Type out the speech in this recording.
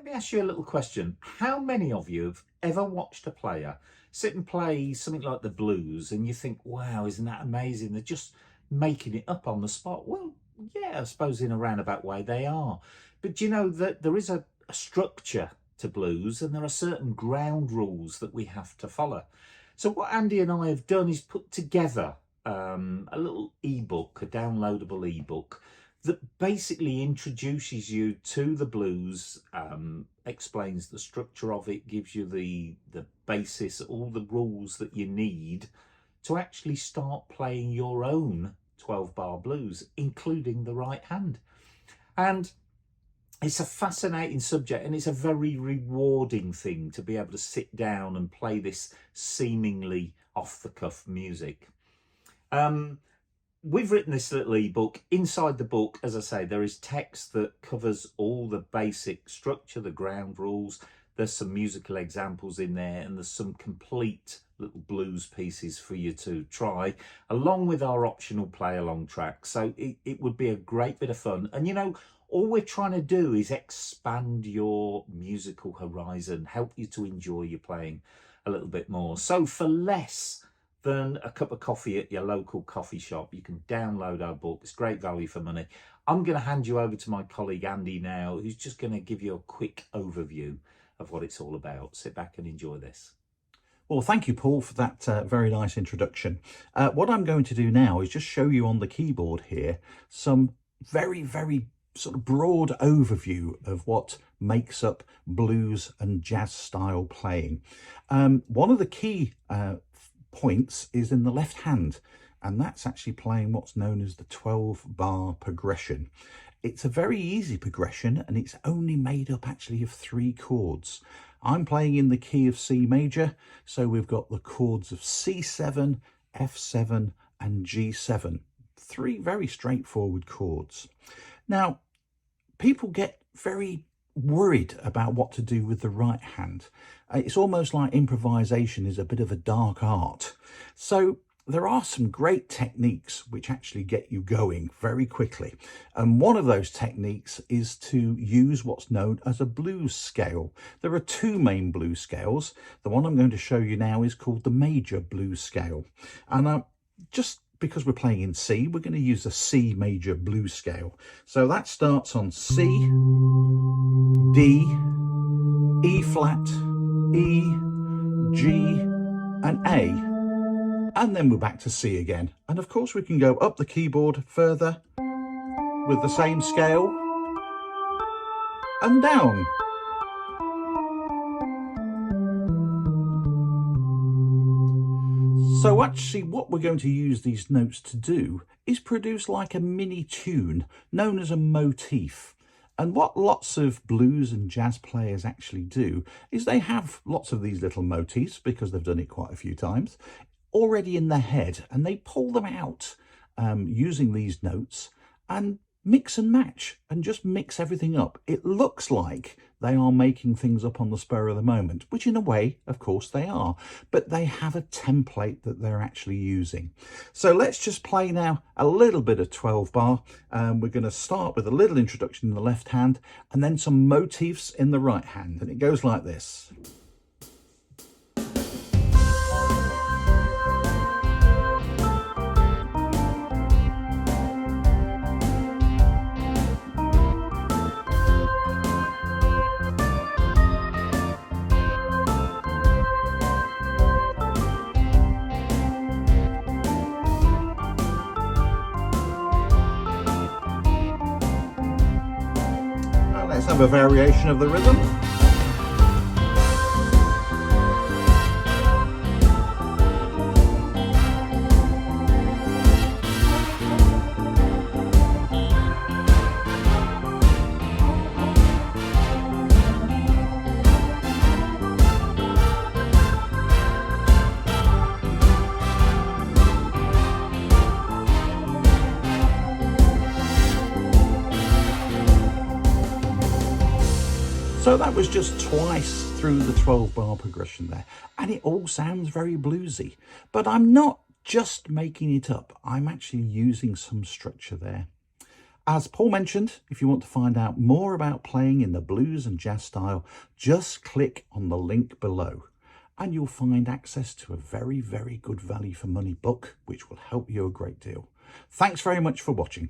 Let me ask you a little question. How many of you have ever watched a player sit and play something like the blues and you think, wow, isn't that amazing? They're just making it up on the spot. Well, yeah, I suppose in a roundabout way they are. But do you know that there is a structure to blues and there are certain ground rules that we have to follow. So what Andy and I have done is put together a little ebook, a downloadable ebook that basically introduces you to the blues, explains the structure of it, gives you the basis, all the rules that you need to actually start playing your own 12-bar blues, including the right hand. And it's a fascinating subject, and it's a very rewarding thing to be able to sit down and play this seemingly off-the-cuff music. We've written this little ebook. Inside the book, as I say, there is text that covers all the basic structure, the ground rules. There's some musical examples in there, and there's some complete little blues pieces for you to try, along with our optional play-along track. So it would be a great bit of fun. And you know, all we're trying to do is expand your musical horizon, help you to enjoy your playing a little bit more. So for less than a cup of coffee at your local coffee shop, you can download our book. It's great value for money. I'm going to hand you over to my colleague Andy now, who's just going to give you a quick overview of what it's all about. Sit back and enjoy this. Well, thank you, Paul, for that very nice introduction. What I'm going to do now is just show you on the keyboard here some very sort of broad overview of what makes up blues and jazz style playing. One of the key points is in the left hand, and that's actually playing what's known as the 12-bar progression. It's a very easy progression, and it's only made up actually of 3 chords. I'm playing in the key of C major, so we've got the chords of C7, F7 and G7. 3 very straightforward chords. Now, people get very worried about what to do with the right hand. It's almost like improvisation is a bit of a dark art. So there are some great techniques which actually get you going very quickly. And one of those techniques is to use what's known as a blues scale. There are 2 main blues scales. The one I'm going to show you now is called the major blues scale. And just because we're playing in C, we're going to use the C major blues scale. So that starts on C, D, E flat, E, G and A, and then we're back to C again. And of course we can go up the keyboard further with the same scale and down. So actually what we're going to use these notes to do is produce like a mini tune known as a motif. And what lots of blues and jazz players actually do is they have lots of these little motifs, because they've done it quite a few times, already in their head, and they pull them out using these notes and mix and match and just mix everything up. It looks like they are making things up on the spur of the moment, which in a way, of course they are, but they have a template that they're actually using. So let's just play now a little bit of 12-bar. We're going to start with a little introduction in the left hand and then some motifs in the right hand, and it goes like this. Let's have a variation of the rhythm. So that was just twice through the 12-bar progression there, and it all sounds very bluesy, but I'm not just making it up. I'm actually using some structure there. As Paul mentioned, if you want to find out more about playing in the blues and jazz style, just click on the link below and you'll find access to a very, very good value for money book, which will help you a great deal. Thanks very much for watching.